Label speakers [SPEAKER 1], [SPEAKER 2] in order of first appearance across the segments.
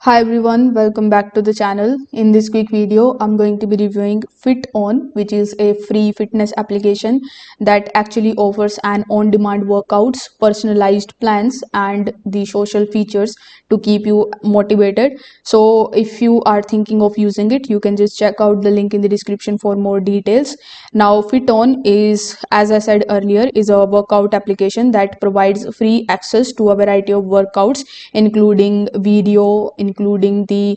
[SPEAKER 1] Hi everyone, welcome back to the channel. In this quick video, I'm going to be reviewing FitOn, which is a free fitness application that actually offers an on-demand workouts, personalized plans, and the social features to keep you motivated. So if you are thinking of using it, you can just check out the link in the description for more details. Now, FitOn is, as I said earlier, is a workout application that provides free access to a variety of workouts, including video, including the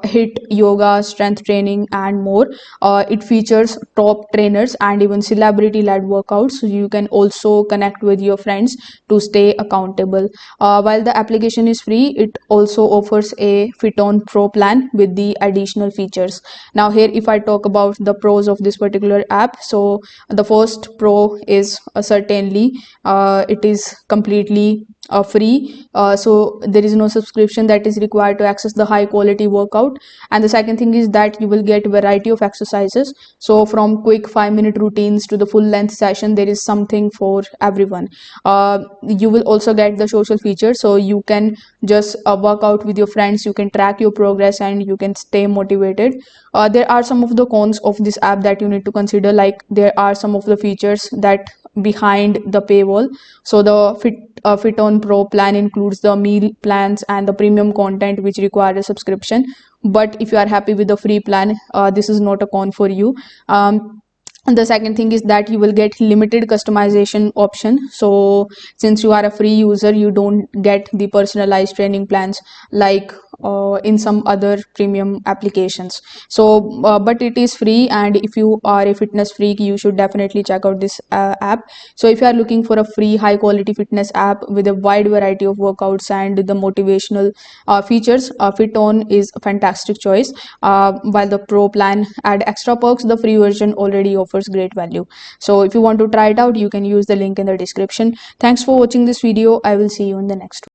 [SPEAKER 1] hit yoga, strength training, and more. It features top trainers and even celebrity led workouts, so you can also connect with your friends to stay accountable. While the application is free, it also offers a FitOn Pro plan with the additional features. Now here, if I talk about the pros of this particular app, so the first pro is certainly it is completely free, so there is no subscription that is required to access the high quality workout. And the second thing is that you will get variety of exercises, so from quick 5-minute routines to the full length session, there is something for everyone. You will also get the social features, so you can just work out with your friends, you can track your progress, and you can stay motivated. There are some of the cons of this app that you need to consider, like there are some of the features that behind the paywall. So the FitOn Pro plan includes the meal plans and the premium content which require a subscription. But if you are happy with the free plan, this is not a con for you. And the second thing is that you will get limited customization option. So since you are a free user, you don't get the personalized training plans like in some other premium applications. So but it is free, and if you are a fitness freak, you should definitely check out this app. So if you are looking for a free high quality fitness app with a wide variety of workouts and the motivational features, FitOn is a fantastic choice. While the pro plan add extra perks, the free version already offers great value. So if you want to try it out, you can use the link in the description. Thanks for watching this video. I will see you in the next one.